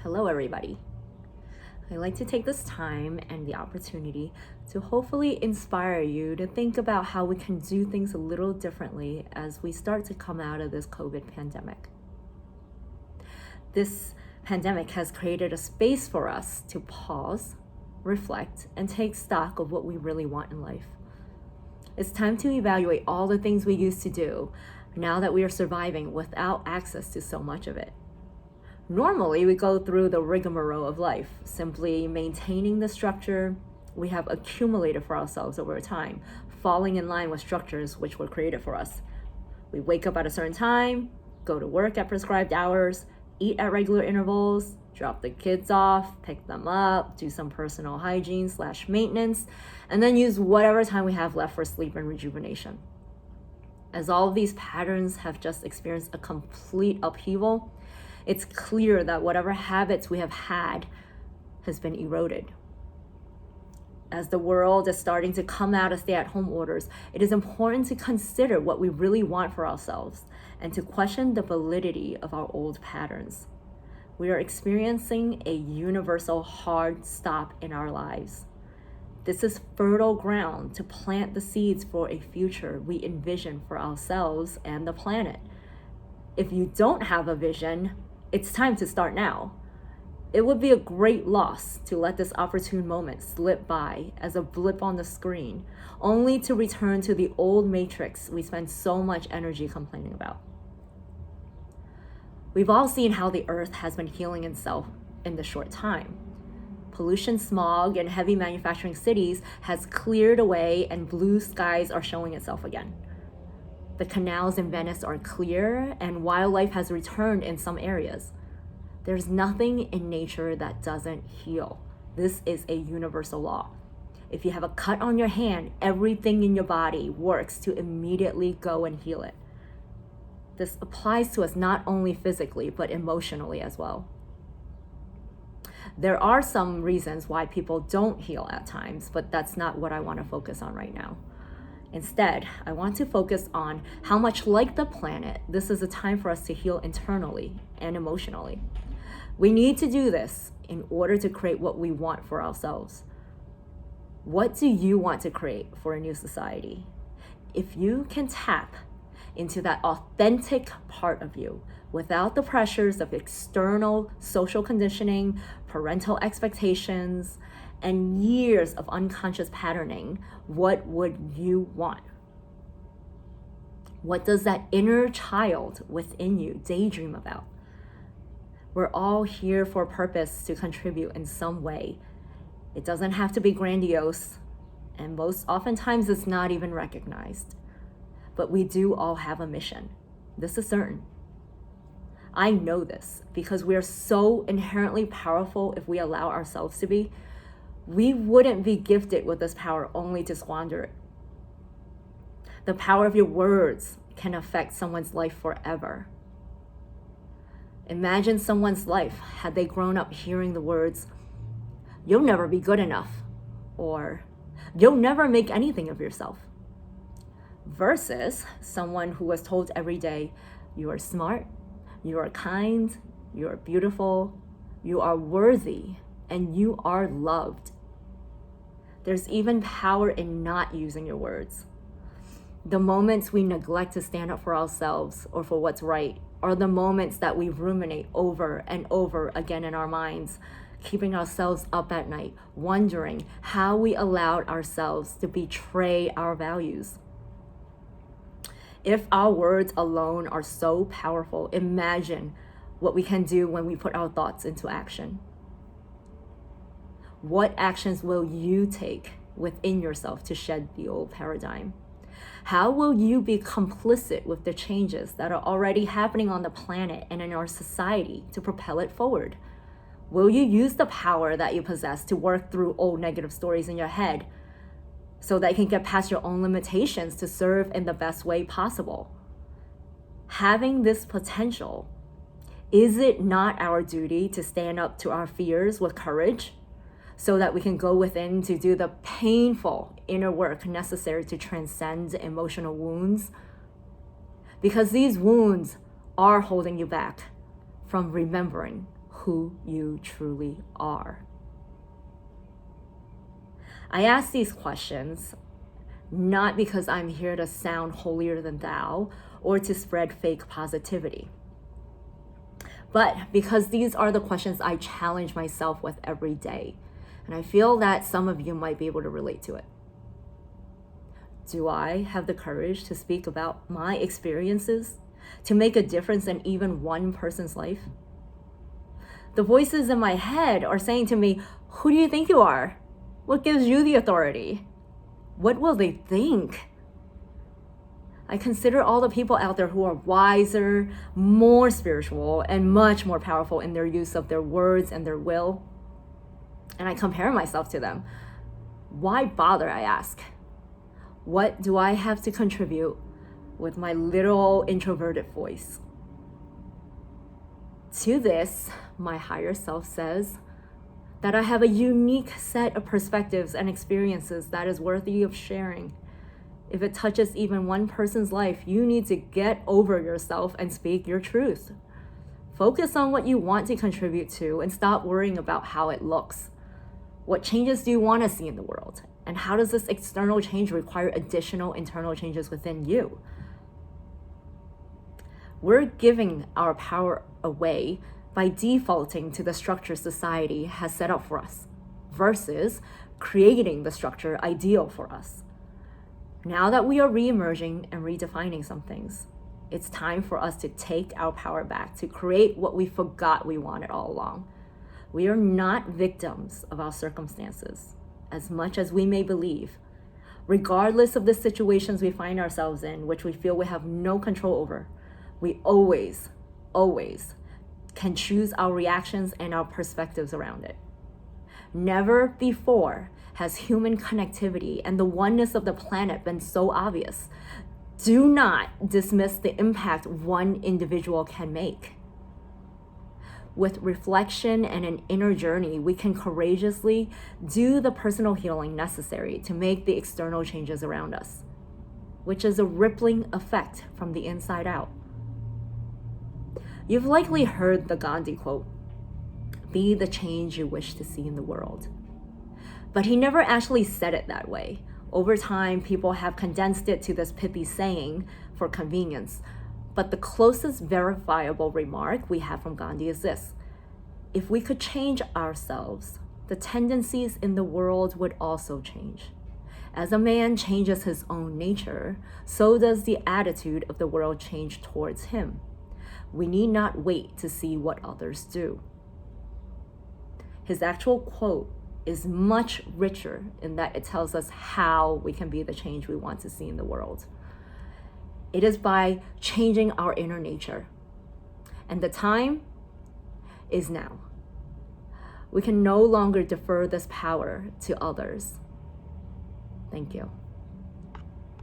Hello, everybody. I'd like to take this time and the opportunity to hopefully inspire you to think about how we can do things a little differently as we start to come out of this COVID pandemic. This pandemic has created a space for us to pause, reflect, and take stock of what we really want in life. It's time to evaluate all the things we used to do now that we are surviving without access to so much of it. Normally, we go through the rigmarole of life, simply maintaining the structure we have accumulated for ourselves over time, falling in line with structures which were created for us. We wake up at a certain time, go to work at prescribed hours, eat at regular intervals, drop the kids off, pick them up, do some personal hygiene/maintenance, and then use whatever time we have left for sleep and rejuvenation. As all of these patterns have just experienced a complete upheaval, it's clear that whatever habits we have had has been eroded. As the world is starting to come out of stay-at-home orders, it is important to consider what we really want for ourselves and to question the validity of our old patterns. We are experiencing a universal hard stop in our lives. This is fertile ground to plant the seeds for a future we envision for ourselves and the planet. If you don't have a vision, it's time to start now. It would be a great loss to let this opportune moment slip by as a blip on the screen, only to return to the old matrix we spend so much energy complaining about. We've all seen how the earth has been healing itself in this short time. Pollution, smog, and heavy manufacturing cities has cleared away and blue skies are showing itself again. The canals in Venice are clear and wildlife has returned in some areas. There's nothing in nature that doesn't heal. This is a universal law. If you have a cut on your hand, everything in your body works to immediately go and heal it. This applies to us not only physically, but emotionally as well. There are some reasons why people don't heal at times, but that's not what I want to focus on right now. Instead, I want to focus on how much like the planet, this is a time for us to heal internally and emotionally. We need to do this in order to create what we want for ourselves. What do you want to create for a new society? If you can tap into that authentic part of you without the pressures of external social conditioning, parental expectations, and years of unconscious patterning, what would you want? What does that inner child within you daydream about? We're all here for a purpose to contribute in some way. It doesn't have to be grandiose, and oftentimes it's not even recognized. But we do all have a mission. This is certain. I know this because we are so inherently powerful if we allow ourselves to be. We wouldn't be gifted with this power only to squander it. The power of your words can affect someone's life forever. Imagine someone's life had they grown up hearing the words, "You'll never be good enough," or "You'll never make anything of yourself," versus someone who was told every day, "You are smart, you are kind, you are beautiful, you are worthy, and you are loved." There's even power in not using your words. The moments we neglect to stand up for ourselves or for what's right are the moments that we ruminate over and over again in our minds, keeping ourselves up at night, wondering how we allowed ourselves to betray our values. If our words alone are so powerful, imagine what we can do when we put our thoughts into action. What actions will you take within yourself to shed the old paradigm? How will you be complicit with the changes that are already happening on the planet and in our society to propel it forward? Will you use the power that you possess to work through old negative stories in your head so that you can get past your own limitations to serve in the best way possible? Having this potential, is it not our duty to stand up to our fears with courage so that we can go within to do the painful inner work necessary to transcend emotional wounds? Because these wounds are holding you back from remembering who you truly are. I ask these questions not because I'm here to sound holier than thou or to spread fake positivity, but because these are the questions I challenge myself with every day. And I feel that some of you might be able to relate to it. Do I have the courage to speak about my experiences, to make a difference in even one person's life? The voices in my head are saying to me, who do you think you are? What gives you the authority? What will they think? I consider all the people out there who are wiser, more spiritual, and much more powerful in their use of their words and their will. And I compare myself to them. Why bother, I ask? What do I have to contribute with my little introverted voice? To this, my higher self says that I have a unique set of perspectives and experiences that is worthy of sharing. If it touches even one person's life, you need to get over yourself and speak your truth. Focus on what you want to contribute to and stop worrying about how it looks. What changes do you want to see in the world? And how does this external change require additional internal changes within you? We're giving our power away by defaulting to the structure society has set up for us versus creating the structure ideal for us. Now that we are re-emerging and redefining some things, it's time for us to take our power back to create what we forgot we wanted all along. We are not victims of our circumstances, as much as we may believe. Regardless of the situations we find ourselves in, which we feel we have no control over, we always can choose our reactions and our perspectives around it. Never before has human connectivity and the oneness of the planet been so obvious. Do not dismiss the impact one individual can make. With reflection and an inner journey, we can courageously do the personal healing necessary to make the external changes around us, which is a rippling effect from the inside out. You've likely heard the Gandhi quote, "Be the change you wish to see in the world." But he never actually said it that way. Over time, people have condensed it to this pithy saying for convenience. But the closest verifiable remark we have from Gandhi is this: if we could change ourselves, the tendencies in the world would also change. As a man changes his own nature, so does the attitude of the world change towards him. We need not wait to see what others do. His actual quote is much richer in that it tells us how we can be the change we want to see in the world. It is by changing our inner nature. And the time is now. We can no longer defer this power to others. Thank you.